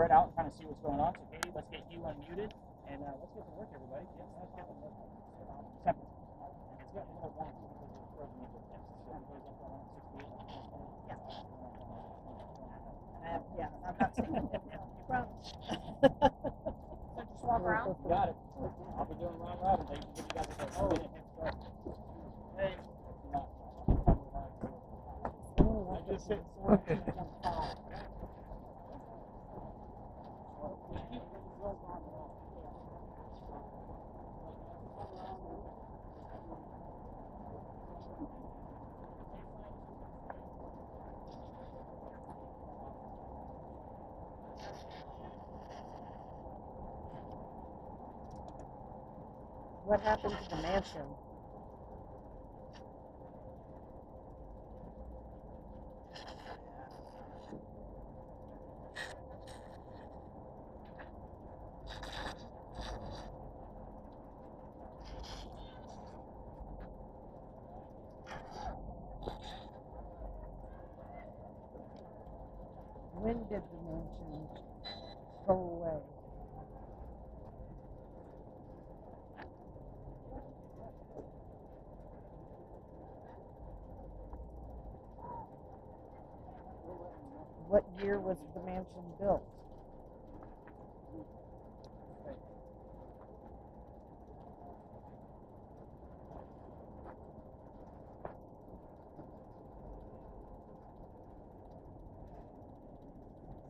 spread out and kind of see what's going on. So Katie, let's get you unmuted, and let's get to work, everybody. Yes, let's get to work. Temper. And it's got a little wonky because it's frozen into place. So it goes up to 168. Yeah, I'm not saying it. You promise. So just walk around? You got it. I'll be doing round robin. They can give you guys a minute head start. Hey. I just hit 4. What happened to the mansion? When did the mansion go away? What year was the mansion built?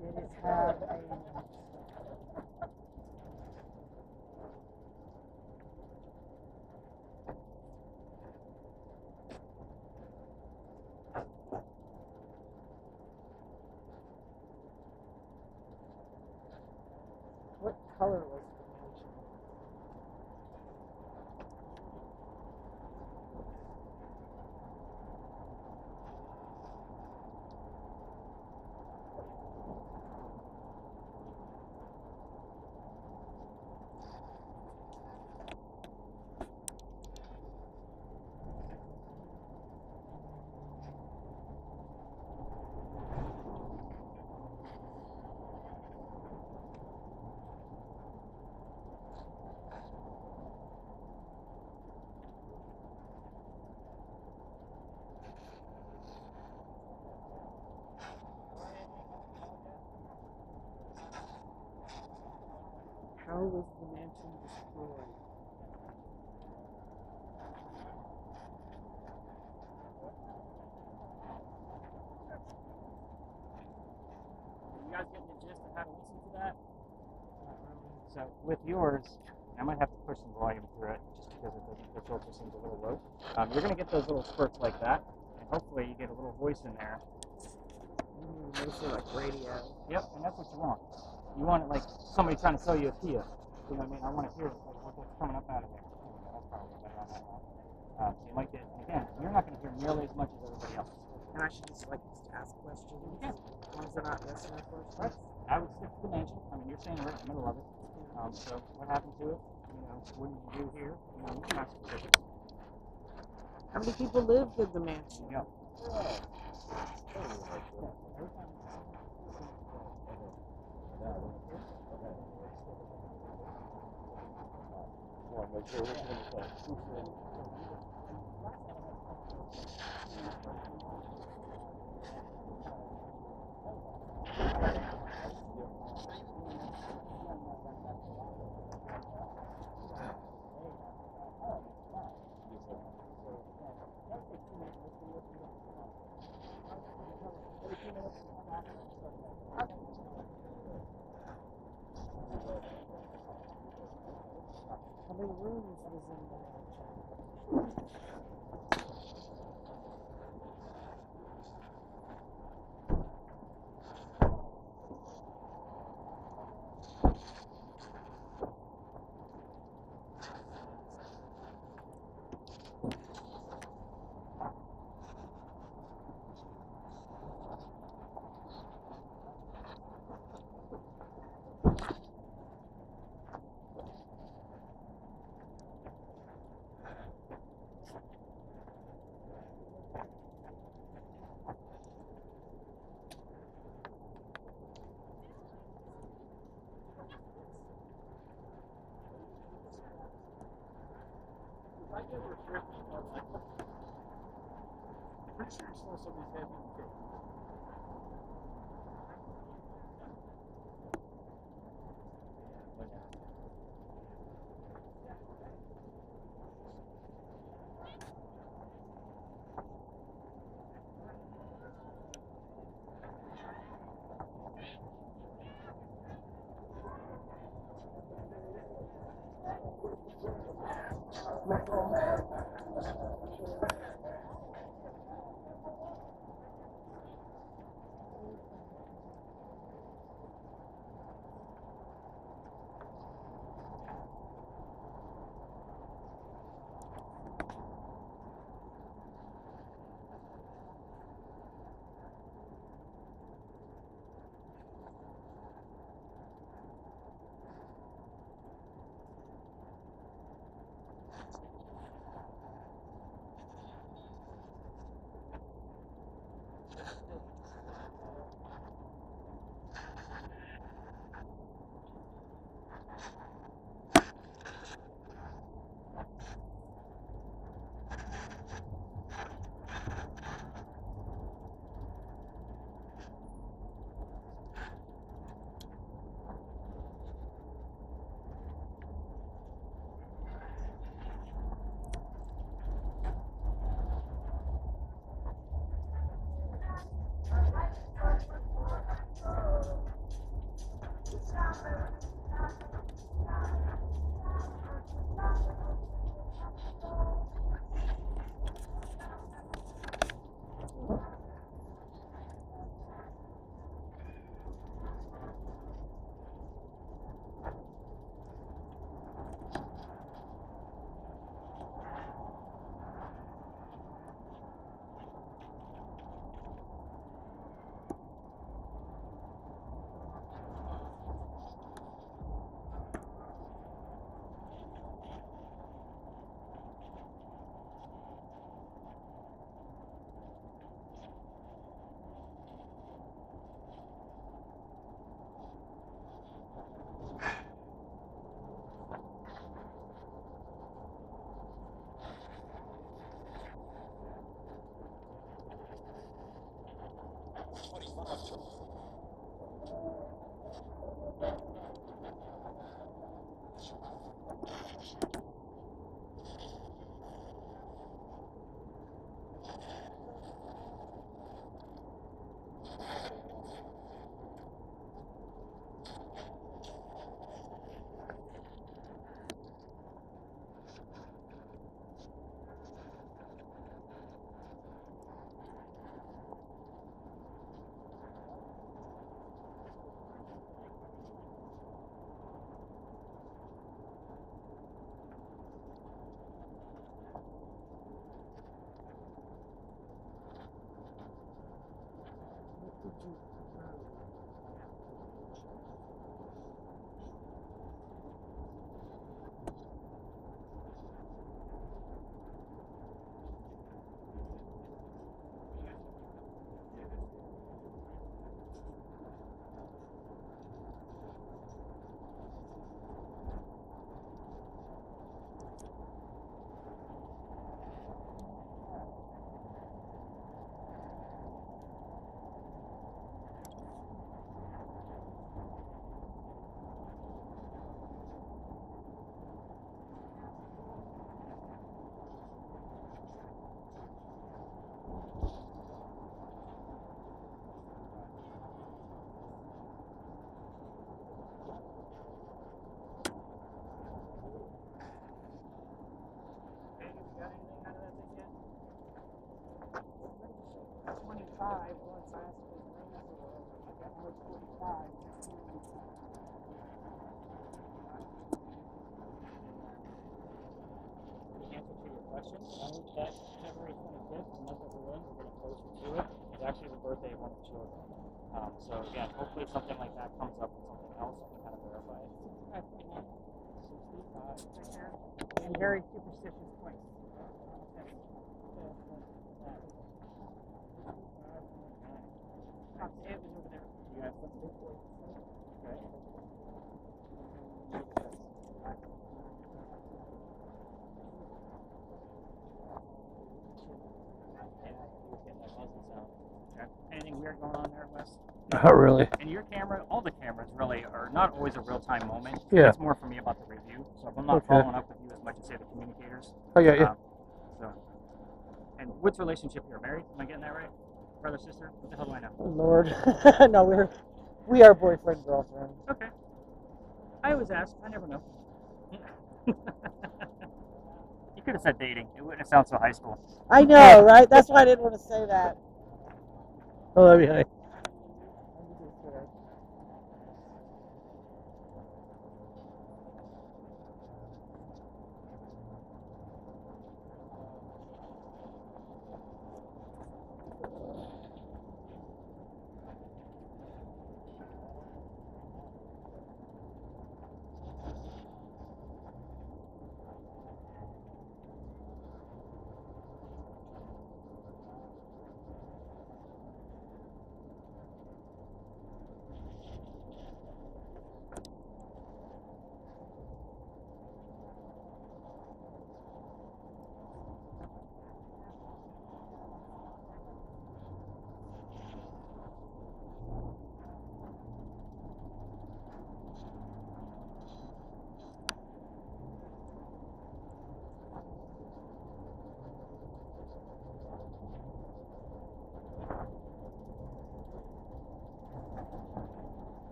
Did it have a what color was the mansion? How was the mansion destroyed? You guys getting the gist of how to listen to that? So with yours, I might have to push some volume through it just because the filter seems a little low. You're going to get those little spurts like that, and hopefully you get a little voice in there. Mostly like radio. Yep, and that's what you want. You want it like somebody trying to sell you a Kia. You know what I mean? I want to hear what's coming up out of there. That's probably better on that one. So you might get, and again, you're not going to hear nearly as much as everybody else. And I should just ask questions. Yeah. As long as they're not listener questions. Right. I would stick to the mansion. I mean, you're saying right in the middle of it. So what happened to it? You know, what did you do here? You know, you can ask specifics. How many people lived in the mansion? Yeah. How many rooms was in the mansion? I give her a trip. I'm pretty sure you saw somebody's head being kicked. That February 25th, the month that we're in, we're getting closer to it, is actually the birthday of one of the children. So again, hopefully something like that comes up with something else, I can kind of verify it. 65. And very superstitious place. It was over there. You have something? Okay. Oh, really? And your camera, all the cameras really are not always a real-time moment. Yeah. It's more for me about the review. So if I'm not Okay. following up with you as much as, say, the communicators. I got you. So, and what's relationship here? Married? Am I getting that right? Brother, sister? What the hell do I know? Oh, Lord. No, we are boyfriend, girlfriend. Okay. I always ask. I never know. You could have said dating. It wouldn't have sounded so high school. I know, right? That's why I didn't want to say that. Oh, that'd be nice.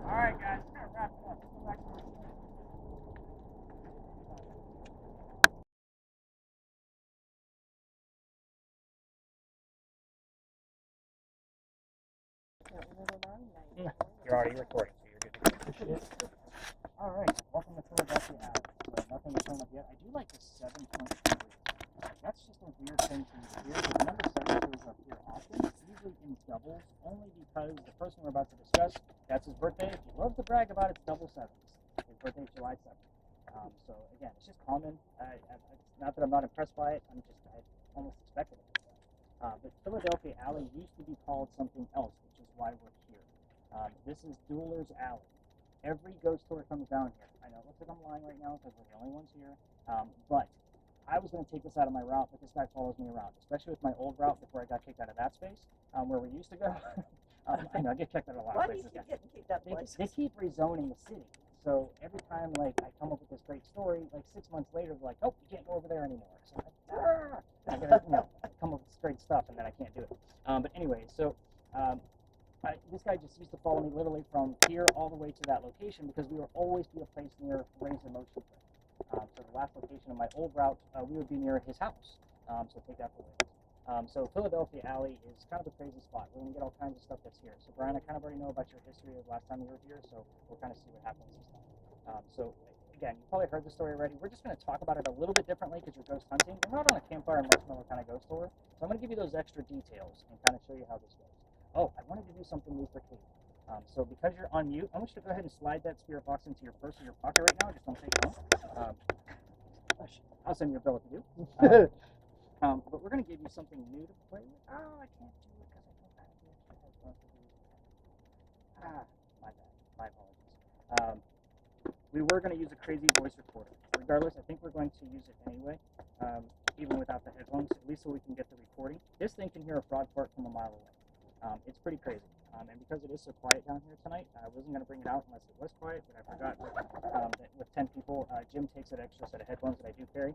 All right, guys, we're gonna wrap it up. Let's go back to the story. You're already recording, so you're good to go. All right, welcome to Philadelphia Alley. So nothing is shown up yet. I do like the 7.3. That's just a weird thing for you to hear. The number 7 shows up here often, usually in doubles, only because the person we're about to discuss, that's his birthday. If you love to brag about it, it's double sevens. His birthday is July 7th. So again, it's just common. It's not that I'm not impressed by it. I almost expected it. But Philadelphia Alley used to be called something else, which is why we're here. This is Dueler's Alley. Every ghost tour comes down here. I know it looks like I'm lying right now because we're the only ones here. But I was going to take this out of my route, but this guy follows me around, especially with my old route before I got kicked out of that space, where we used to go. I know, I get kicked out of a lot of places. Why do you keep getting kicked out of places? They keep rezoning the city. So every time, like, I come up with this great story, like 6 months later, they're like, oh, you can't go over there anymore. So I gotta, come up with this great stuff, and then I can't do it. But anyway, so this guy just used to follow me literally from here all the way to that location because we would always be a place near Ray's Emotion Train. So the last location of my old route, we would be near his house. So take that for what so Philadelphia Alley is kind of a crazy spot. We're going to get all kinds of stuff that's here. So Brian, I kind of already know about your history of last time you were here, so we'll kind of see what happens this time. So again, you probably heard the story already. We're just going to talk about it a little bit differently because you're ghost hunting. We're not on a campfire and marshmallow kind of ghost tour. So I'm going to give you those extra details and kind of show you how this goes. Oh, I wanted to do something new for Kate. So because you're on mute, I want you to go ahead and slide that spirit box into your purse or your pocket right now. Just don't take it home. I'll send you a bill if you do. But we're going to give you something new to play with. Oh, I can't do it because I don't have the extra headphones to do it. My bad. My apologies. We were going to use a crazy voice recorder. Regardless, I think we're going to use it anyway, even without the headphones, at least so we can get the recording. This thing can hear a frog fart from a mile away. It's pretty crazy. And because it is so quiet down here tonight, I wasn't going to bring it out unless it was quiet, but I forgot that with 10 people, Jim takes an extra set of headphones that I do carry.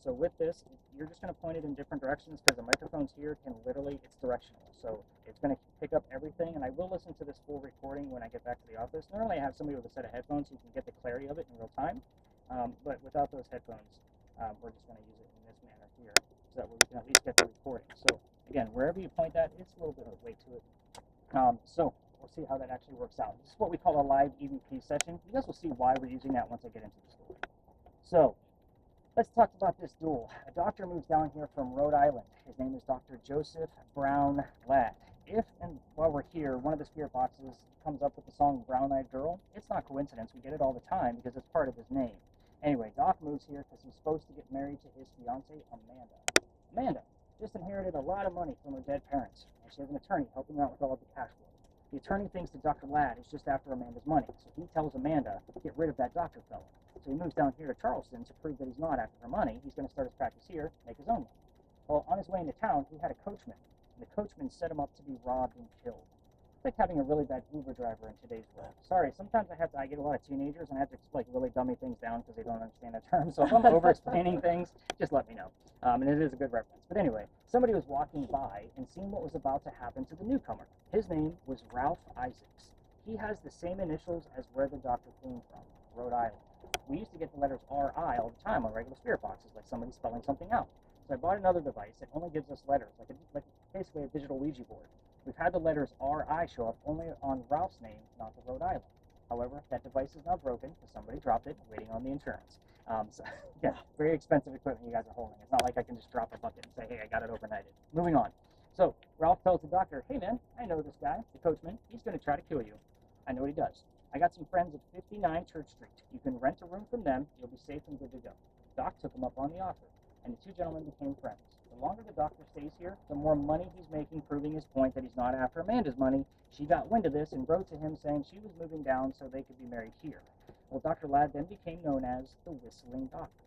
So with this, you're just going to point it in different directions because the microphones here can literally, it's directional. So it's going to pick up everything, and I will listen to this full recording when I get back to the office. Normally I have somebody with a set of headphones so you can get the clarity of it in real time, but without those headphones, we're just going to use it in this manner here so that we can at least get the recording. So again, wherever you point that, it's a little bit of weight to it. So we'll see how that actually works out. This is what we call a live EVP session. You guys will see why we're using that once I get into the story. So let's talk about this duel. A doctor moves down here from Rhode Island. His name is Dr. Joseph Brown Ladd. If and while we're here, one of the spirit boxes comes up with the song Brown Eyed Girl, it's not coincidence. We get it all the time because it's part of his name. Anyway, Doc moves here because he's supposed to get married to his fiancée, Amanda. Amanda just inherited a lot of money from her dead parents, and she has an attorney helping her out with all of the cash flow. The attorney thinks that Dr. Ladd is just after Amanda's money, so he tells Amanda to get rid of that doctor fellow. So he moves down here to Charleston to prove that he's not after her money. He's going to start his practice here, make his own money. Well, on his way into town, he had a coachman, and the coachman set him up to be robbed and killed. It's like having a really bad Uber driver in today's world. Sorry, sometimes I get a lot of teenagers, and I have to like really dummy things down because they don't understand the term. So if I'm over-explaining things, just let me know. And it is a good reference. But anyway, somebody was walking by and seeing what was about to happen to the newcomer. His name was Ralph Isaacs. He has the same initials as where the doctor came from, Rhode Island. We used to get the letters RI all the time on regular spirit boxes, like somebody spelling something out. So I bought another device that only gives us letters, like basically a digital Ouija board. We've had the letters RI show up only on Ralph's name, not the Rhode Island. However, that device is now broken because somebody dropped it, waiting on the insurance. So, yeah, very expensive equipment you guys are holding. It's not like I can just drop a bucket and say, hey, I got it overnighted. Moving on. So Ralph tells the doctor, hey, man, I know this guy, the coachman. He's going to try to kill you. I know what he does. I got some friends at 59 Church Street. You can rent a room from them. You'll be safe and good to go. Doc took him up on the offer, and the two gentlemen became friends. The longer the doctor stays here, the more money he's making, proving his point that he's not after Amanda's money. She got wind of this and wrote to him saying she was moving down so they could be married here. Well, Dr. Ladd then became known as the Whistling Doctor.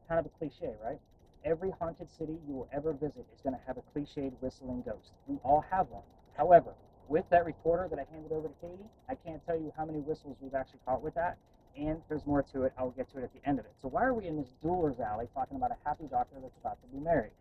Kind of a cliche, right? Every haunted city you will ever visit is going to have a cliched whistling ghost. We all have one. However, with that recorder that I handed over to Katie, I can't tell you how many whistles we've actually caught with that, and there's more to it. I'll get to it at the end of it. So why are we in this dueler's alley talking about a happy doctor that's about to be married?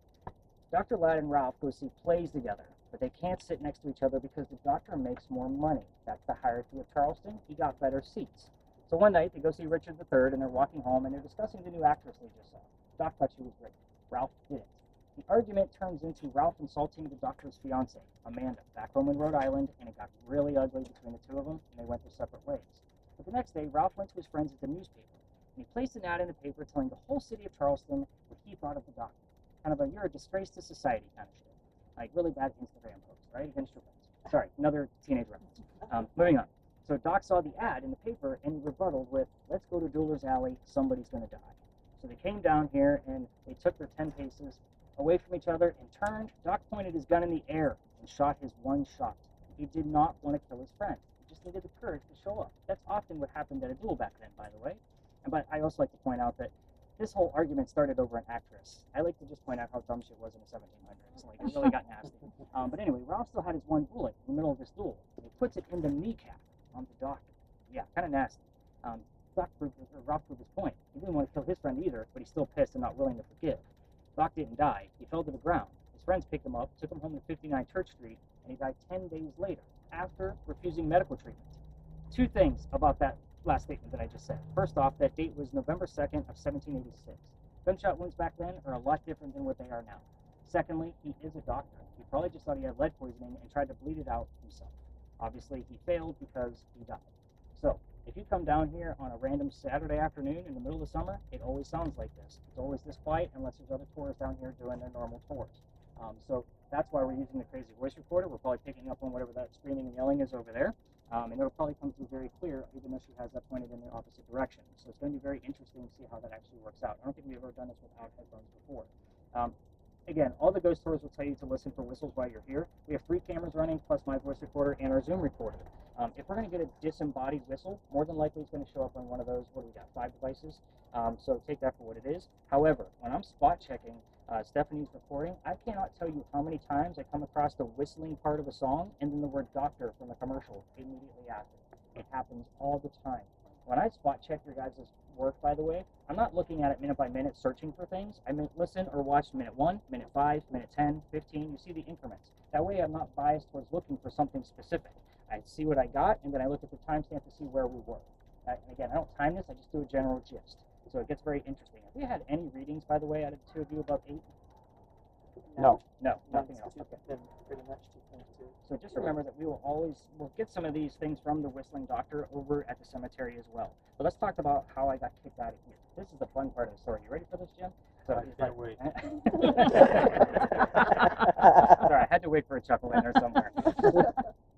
Dr. Ladd and Ralph go see plays together, but they can't sit next to each other because the doctor makes more money. That's the hierarchy of Charleston. He got better seats. So one night, they go see Richard III, and they're walking home, and they're discussing the new actress they just saw. Doc thought she was great. Ralph didn't. The argument turns into Ralph insulting the doctor's fiancée, Amanda, back home in Rhode Island, and it got really ugly between the two of them, and they went their separate ways. But the next day, Ralph went to his friends at the newspaper, and he placed an ad in the paper telling the whole city of Charleston what he thought of the doctor. Kind of a, you're a disgrace to society kind of shit. Like really bad Instagram posts, right? Against your friends. Sorry, another teenage reference. Moving on. So Doc saw the ad in the paper and rebutted with, let's go to Dueler's Alley, somebody's going to die. So they came down here, and they took their 10 paces away from each other and turned. Doc pointed his gun in the air and shot his one shot. He did not want to kill his friend. He just needed the courage to show up. That's often what happened at a duel back then, by the way. But I also like to point out that this whole argument started over an actress. I like to just point out how dumb shit was in the 1700s. Like, it really got nasty. But anyway, Ralph still had his one bullet in the middle of this duel. He puts it in the kneecap on the doctor. Yeah, kind of nasty. Ralph proved his point. He didn't want to kill his friend either, but he's still pissed and not willing to forgive. Doc didn't die. He fell to the ground. His friends picked him up, took him home to 59 Church Street, and he died 10 days later, after refusing medical treatment. Two things about that last statement that I just said. First off, that date was November 2nd of 1786. Gunshot wounds back then are a lot different than what they are now. Secondly, he is a doctor. He probably just thought he had lead poisoning and tried to bleed it out himself. Obviously, he failed because he died. So, if you come down here on a random Saturday afternoon in the middle of the summer, it always sounds like this. It's always this quiet unless there's other tourists down here doing their normal tours. So that's why we're using the crazy voice recorder. We're probably picking up on whatever that screaming and yelling is over there. And it'll probably come through very clear, even though she has that pointed in the opposite direction. So it's going to be very interesting to see how that actually works out. I don't think we've ever done this without headphones before. Again, all the ghost tours will tell you to listen for whistles while you're here. We have 3 cameras running, plus my voice recorder and our Zoom recorder. If we're going to get a disembodied whistle, more than likely it's going to show up on one of those, what do we got, 5 devices? So take that for what it is. However, when I'm spot checking Stephanie's recording, I cannot tell you how many times I come across the whistling part of a song and then the word doctor from the commercial immediately after. It happens all the time. When I spot check your guys' work, by the way, I'm not looking at it minute by minute searching for things. I listen or watch minute 1, minute 5, minute 10, 15. You see the increments. That way I'm not biased towards looking for something specific. I see what I got, and then I look at the timestamp to see where we were. And again, I don't time this. I just do a general gist. So it gets very interesting. Have we had any readings, by the way, out of the 2 of you above 8? No, nothing else. Okay. Then pretty much 2.2. So just remember that we'll get some of these things from the Whistling Doctor over at the cemetery as well. But let's talk about how I got kicked out of here. This is the fun part of the story. You ready for this, Jim? So I can't wait. Sorry, I had to wait for a chuckle in there somewhere.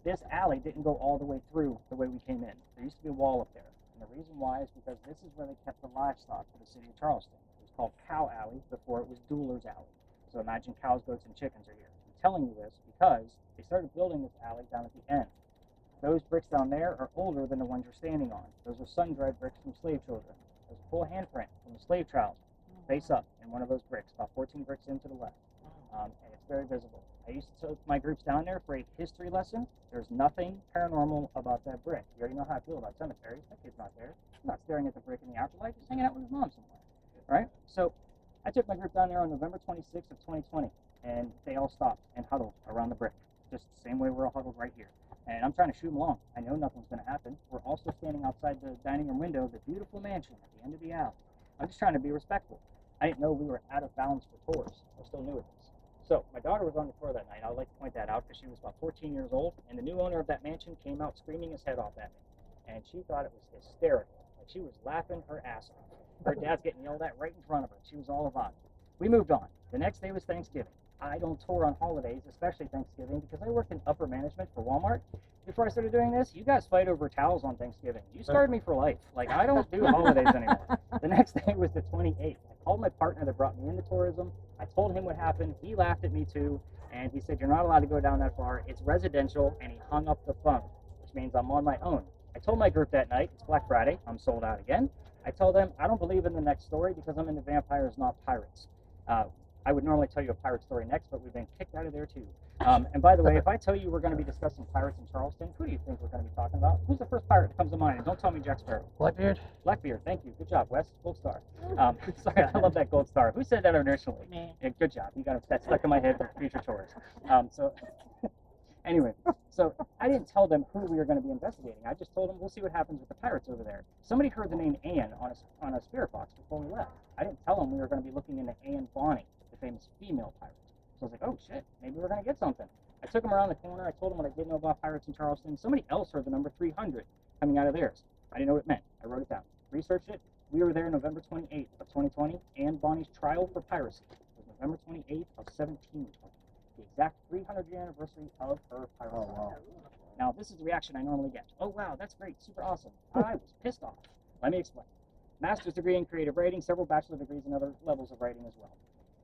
This alley didn't go all the way through the way we came in. There used to be a wall up there. And the reason why is because this is where they kept the livestock for the city of Charleston. It was called Cow Alley before it was Dueler's Alley. So imagine cows, goats, and chickens are here. I'm telling you this because they started building this alley down at the end. Those bricks down there are older than the ones you're standing on. Those are sun-dried bricks from slave children. There's a full handprint from a slave child, face up, in one of those bricks, about 14 bricks into the left. and it's very visible. I used to take my groups down there for a history lesson. There's nothing paranormal about that brick. You already know how I feel about cemeteries. That kid's not there. He's not staring at the brick in the afterlife. He's hanging out with his mom somewhere, right? So I took my group down there on November 26th of 2020, and they all stopped and huddled around the brick, just the same way we're all huddled right here. And I'm trying to shoot them along. I know nothing's going to happen. We're also standing outside the dining room window of the beautiful mansion at the end of the alley. I'm just trying to be respectful. I didn't know we were out of bounds for tours. I still new at this. So my daughter was on the tour that night. I would like to point that out because she was about 14 years old, and the new owner of that mansion came out screaming his head off at me. And she thought it was hysterical. Like, she was laughing her ass off. Her dad's getting yelled at right in front of her. She was all about it. We moved on. The next day was Thanksgiving. I don't tour on holidays, especially Thanksgiving, because I worked in upper management for Walmart. Before I started doing this, you guys fight over towels on Thanksgiving. You scarred me for life. Like, I don't do holidays anymore. The next day was the 28th. I called my partner that brought me into tourism. I told him what happened. He laughed at me too, and he said, "You're not allowed to go down that far. It's residential," and he hung up the phone, which means I'm on my own. I told my group that night, it's Black Friday, I'm sold out again. I told them I don't believe in the next story because I'm into vampires, not pirates. I would normally tell you a pirate story next, but we've been kicked out of there too. And by the way, if I tell you we're going to be discussing pirates in Charleston, who do you think we're going to be talking about? Who's the first pirate that comes to mind? And don't tell me Jack Sparrow. Blackbeard? Blackbeard, thank you. Good job, Wes. Gold star. Sorry, I love that gold star. Who said that initially? Me. Yeah, good job. You got that stuck in my head for future tours. Anyway, so I didn't tell them who we were going to be investigating. I just told them we'll see what happens with the pirates over there. Somebody heard the name Anne on a spirit box before we left. I didn't tell them we were going to be looking into Anne Bonny, the famous female pirate. So I was like, oh shit, maybe we're going to get something. I took them around the corner. I told them what I didn't know about pirates in Charleston. Somebody else heard the number 300 coming out of theirs. I didn't know what it meant. I wrote it down, researched it. We were there November 28th of 2020. Anne Bonny's trial for piracy was November 28th of 1720. The exact 300-year anniversary of her piracy. Oh, wow. Now, this is the reaction I normally get. Oh, wow, that's great, super awesome. I was pissed off. Let me explain. Master's degree in creative writing, several bachelor degrees in other levels of writing as well.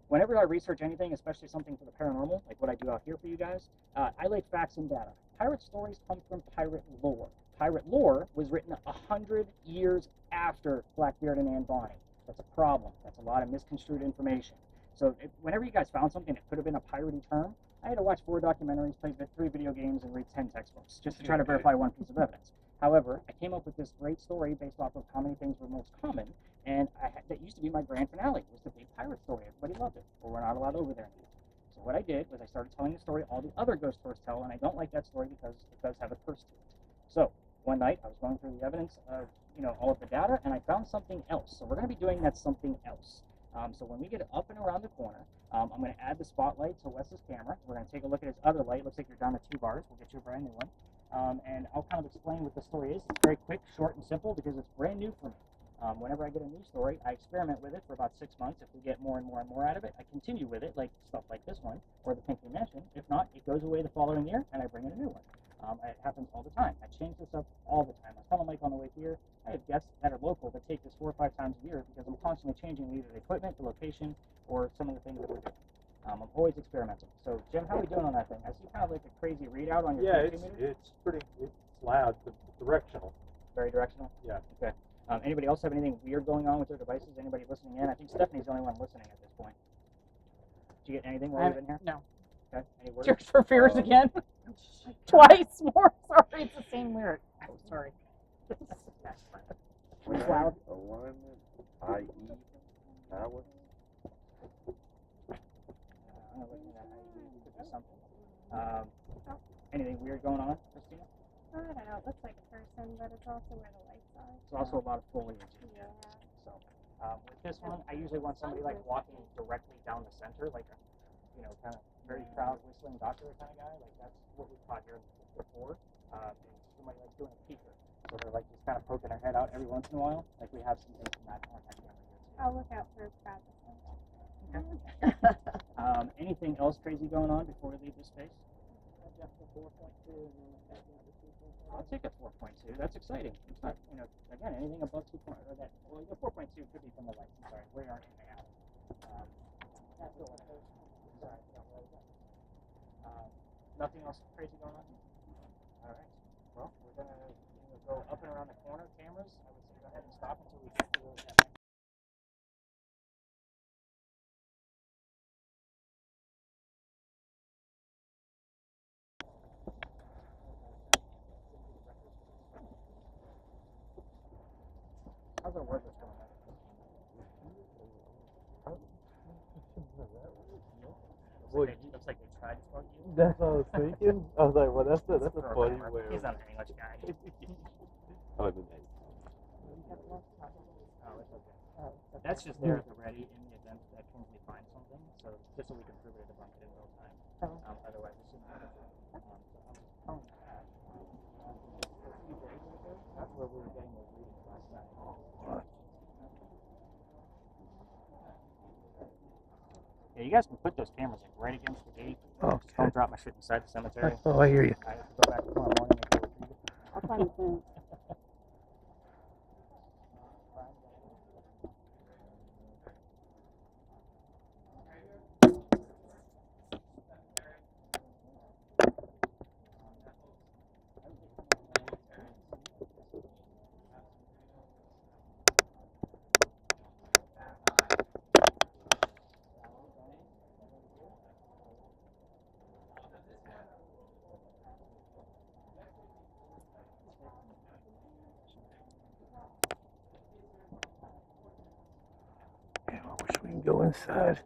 Whenever I research anything, especially something for the paranormal, like what I do out here for you guys, I like facts and data. Pirate stories come from pirate lore. Pirate lore was written 100 years after Blackbeard and Anne Bonny. That's a problem. That's a lot of misconstrued information. So whenever you guys found something that could have been a piratey term, I had to watch 4 documentaries, play 3 video games, and read 10 textbooks just to try to verify one piece of evidence. However, I came up with this great story based off of how many things were most common, and that used to be my grand finale, was the big pirate story. Everybody loved it, but we're not allowed over there anymore. So what I did was I started telling the story all the other ghost tours tell, and I don't like that story because it does have a curse to it. So one night I was going through the evidence of all of the data, and I found something else. So we're going to be doing that something else. So when we get up and around the corner, I'm going to add the spotlight to Wes's camera. We're going to take a look at his other light. Looks like you're down to 2 bars. We'll get you a brand new one. And I'll kind of explain what the story is. It's very quick, short, and simple because it's brand new for me. Whenever I get a new story, I experiment with it for about 6 months. If we get more and more and more out of it, I continue with it, like stuff like this one, or the Kinslee Mansion. If not, it goes away the following year, and I bring in a new one. It happens all the time. I change this up all the time. I was telling Mike on the way here, I have guests that are local that take this 4 or 5 times a year because I'm constantly changing either the equipment, the location, or some of the things that we're doing. I'm always experimenting. So, Jim, how are we doing on that thing? I see kind of like a crazy readout on your 32 meter. It's loud, but directional. Very directional? Yeah. Okay. Anybody else have anything weird going on with their devices? Anybody listening in? I think Stephanie's the only one listening at this point. Did you get anything while you've been here? No. Okay. Any words? Tears for Fears again. Twice more. Sorry, it's the same lyric. Oh, sorry. It's loud. Alignment, IE, power. I'm looking at could be something. Anything weird going on, Christina? I don't know. It looks like a person, but it's also where the lights are. It's also a lot of foliage. Yeah. So with this one, I usually want somebody like walking directly down the center, like a, kind of very proud whistling doctor kind of guy. Like that's what we caught here before. And somebody like doing a peeker. So they're like just kind of poking their head out every once in a while. Like we have some things from that on that camera here too. I'll look out for proud whistling. Okay. Anything else crazy going on before we leave this space? I'll take a 4.2. That's exciting. It's not, again, anything above 2. Or that. Well, the 4.2 could be from the lights. I'm sorry, we aren't in the alley. Nothing else crazy going on? All right. Well, we're gonna go up and around the corner. Cameras. I would say go ahead and stop until we get to the. How's our workers going? Looks like they tried to bug you. That's what I was thinking. I was like, well, that's a funny Programmer. way. He's not an English guy. Oh, the name. You have laptop. Oh, it's okay. Oh, it's okay. That's just there at the ready in the event that Kinslee finds something, so just so we can prove it to debunk it in real time. Oh. Otherwise, it shouldn't matter. So I'm just telling you that. A few days ago, that's where we were getting those readings last night. Yeah, you guys can put those cameras like right against the gate. Oh, Just don't drop my shit inside the cemetery. Oh, I hear you. I have to go back tomorrow morning and go retrieve it. I'll find the phone. Yeah, I wish we can go inside.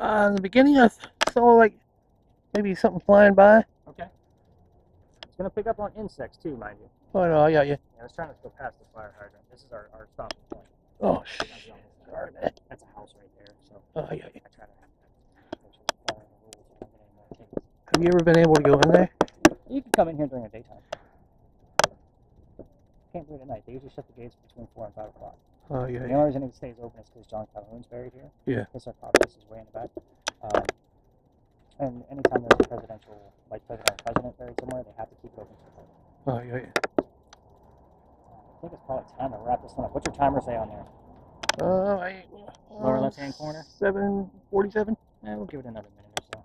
In the beginning, I saw like maybe something flying by. Okay. It's going to pick up on insects too, mind you. Oh no, I got you. Yeah, I was trying to go past the fire hydrant. This is our stopping point. Oh, Darn it. That's a house right there, so Oh, I got you. I try to make sure we're following the rules. So I don't get any more tickets. Have you ever been able to go in there? You can come in here during the daytime. Can't do it at night. They usually shut the gates between 4 and 5 o'clock. Oh, yeah. The only reason it stays open is because John Calhoun's buried here. Yeah. His sarcophagus is way in the back. And anytime there's a presidential, vice president or president buried somewhere, they have to keep it open till 5. Oh, yeah. I think it's probably time to wrap this one up. What's your timer say on there? Lower left-hand corner? 7:47. Yeah, we'll give it another minute or so.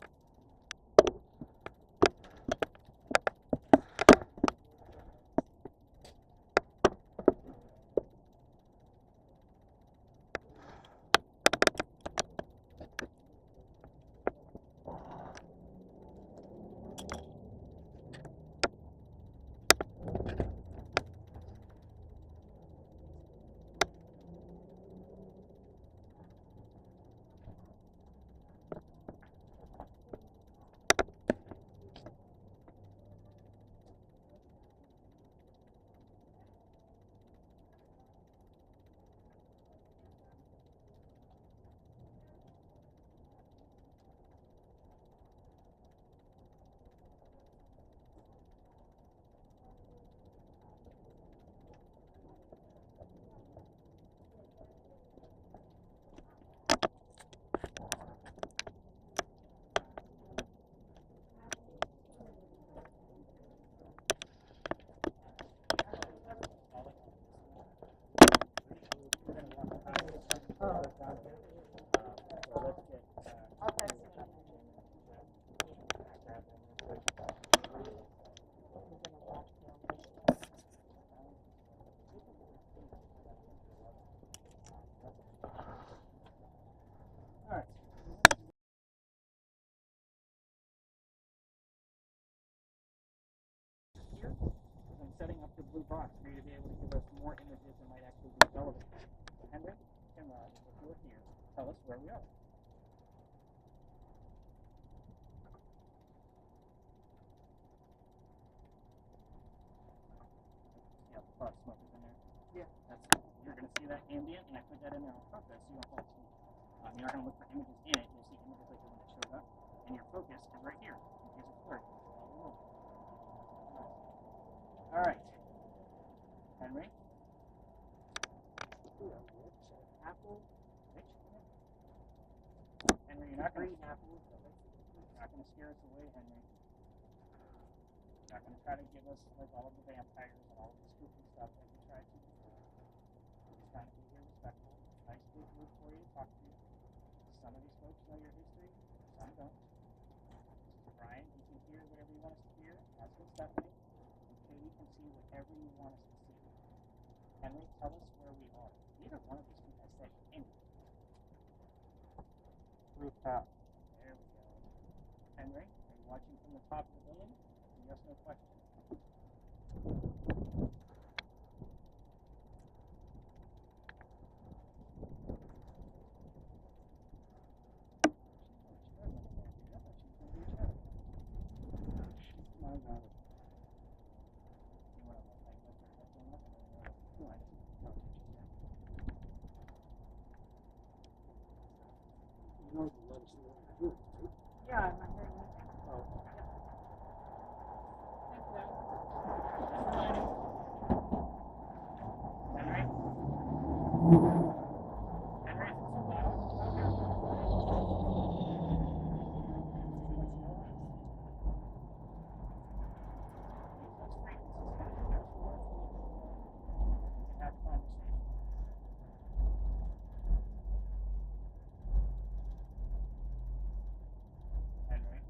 I'm setting up the blue box for you to be able to give us more images that might actually be relevant. Henry, if you're here, tell us where we are. Yeah, the fog smoke is in there. Yeah. You're going to see that ambient, and I put that in there on purpose so you don't fall asleep. You're not going to look for images in it. You'll see images like the one that showed up, and your focus is right here in case it's blurry. All right. Henry? Apple? Which? Henry, you're not going to scare us away, Henry. You're not going to try to give us like all of the vampires and all of the spooky stuff like you tried to before. You're just trying to be here respectful. Nice big group for you to talk to. Some of these folks know your history, some don't. Brian, you can hear whatever you want us to hear. That's what Stephanie. And Katie can see whatever you want us to see. Henry, tell us where we are. Neither one of these people has said anything. Rooftop. There we go. Henry, are you watching from the top of the building? Yes, no question. Yeah, I'm not hearing anything. Henry? Henry, is it too loud? Have conversation. Henry?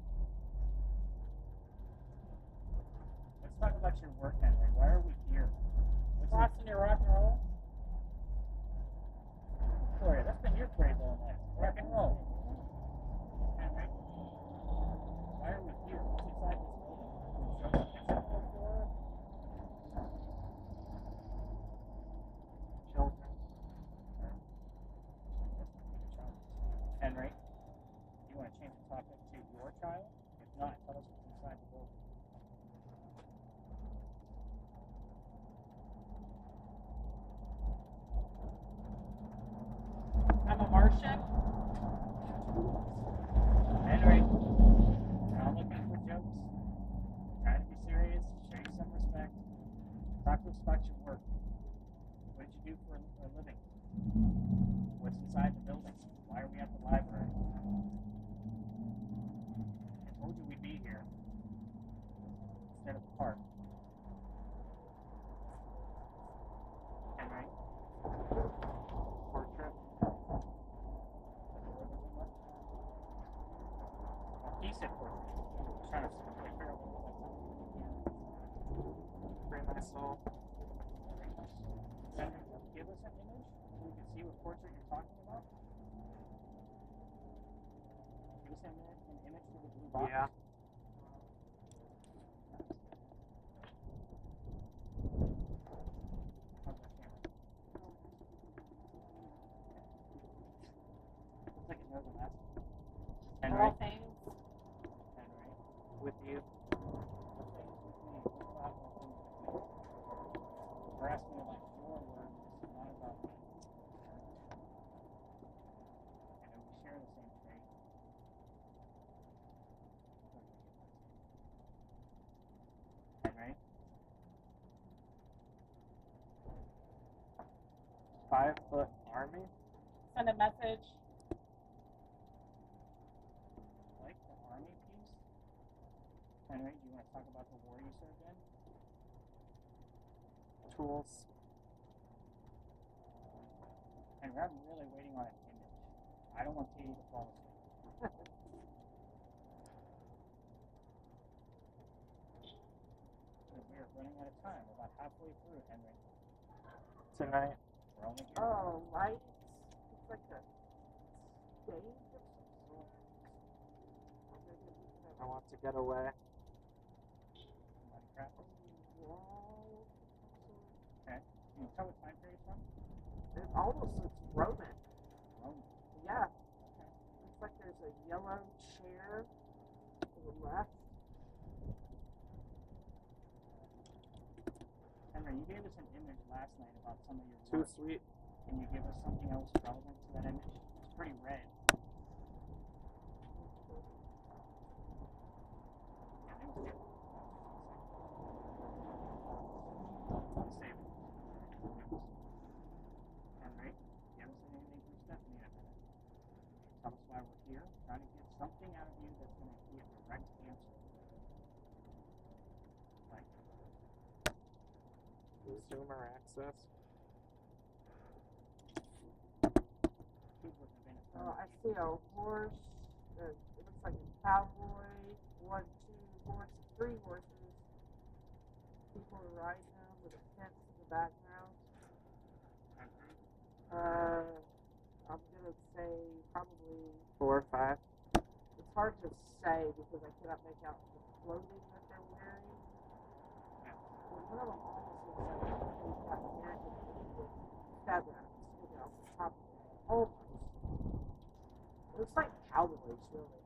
Let's talk about your work, Henry. Why are we here? Watching your rock and roll? Gloria, that's been your phrase all night. Rock and roll. Henry? Why are we here? What's inside this building? Children. Henry, see what portrait you're talking about? Can you send me an image for the blue box? Yeah. How's that camera? Looks like it knows I'm asking. Henry? All things. Henry? With you. What things with me? What about what things with me? We're asking about your work, not about mine. And we share the same trait. Henry? 5-foot army. Send a message. Like the army piece? Henry, do you want to talk about the war you served in? Tools. Henry, I'm really waiting on an image. I don't want Katie to fall asleep. We are running out of time. We're about halfway through, Henry. Tonight. We're only here. Oh, lights. It's like a stage of some sort. Or maybe we can have I want to get away. Minecraft. a wall. Okay. Can you tell what time period it's from? It almost looks Roman. Oh, Yeah. okay. Looks like there's a yellow chair to the left. Henry, you gave us an image last night about some of your Too work. sweet. Can you give us something else relevant to that image? It's pretty red. Yeah, it was good. Save it. Henry, you haven't said anything from Stephanie in a minute. Tell us why we're here. Trying to get something out of you that's going to be a direct answer. Like, Consumer access. who would have been a Oh, I see a horse. It looks like a cowboy. 1, 2 horses, 3 horses. People are riding them with a fence in the background. I'm gonna say probably. 4 or 5. It's hard to say because I cannot make out the clothing that they're wearing. Well, one of them almost looks like they've got American Indian feathers sticking out the top of it. Almost. It looks like cowboys, really.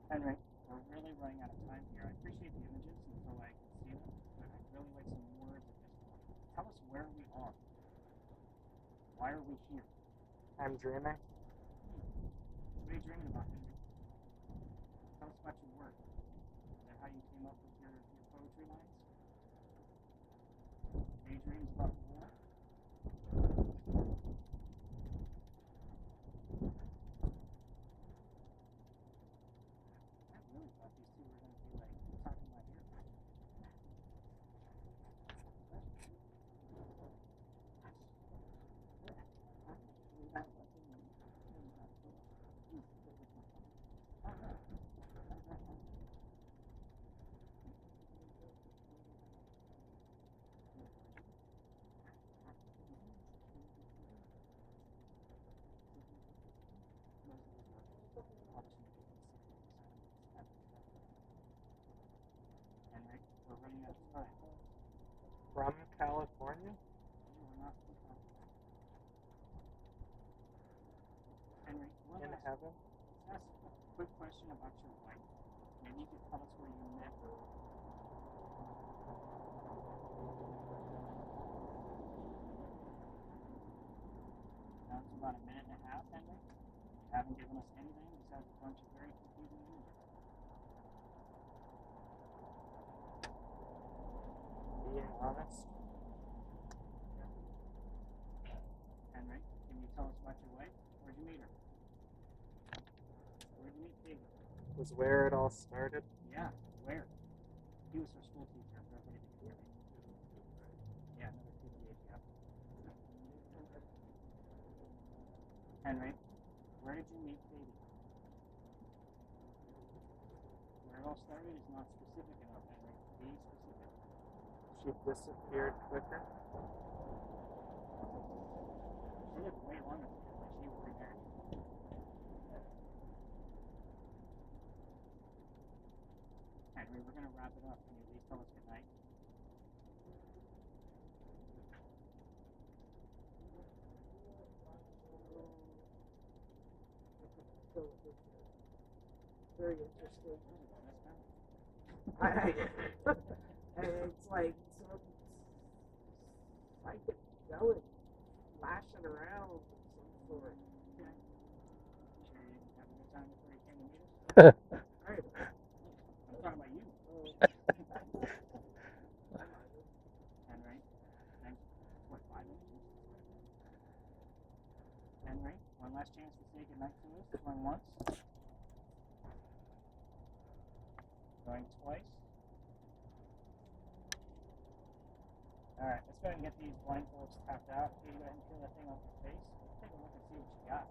Henry, we're really running out of time here. I appreciate the images until I can see them, but I'd really like some words at this point. Tell us where we are. Why are we here? I'm dreaming. What are you dreaming about, Henry? Tell us about your work. Is that how you came up with your poetry lines? Daydreams about the war? I really thought these two were going to be like talking about here. Henry, we're running out of time. From California? We're not from California. Henry, In heaven? let's ask a quick question about your wife. Maybe you could tell us where you met her. Now it's about a minute and a half, Henry. You haven't given us anything besides a bunch of very confusing images. Being honest. Henry, can you tell us about your wife? Where'd you meet her? Where'd you meet David? Was where it all started. Yeah, where? He was her school teacher, for everybody to hear me. Yeah, another 58, yeah. Henry, where did you meet Katie? Where it all started is not specific enough, Henry. Be specific. she disappeared quicker. She lived way longer than you, like she was remarried. Henry, we're gonna wrap it up. Can you at least tell us goodnight? Very interesting. That's fine. And it's like some psychedelic flashing around of some sort. Sure you didn't have a good time before you came to meet us? Right. I'm talking about you. Henry, thanks. What, 5 minutes? Henry, one last chance to say goodnight to us. Going once. Going twice. Alright, let's go ahead and get these blindfolds tapped out. Okay, you go ahead and peel that thing off your face. Let's take a look and see what you got.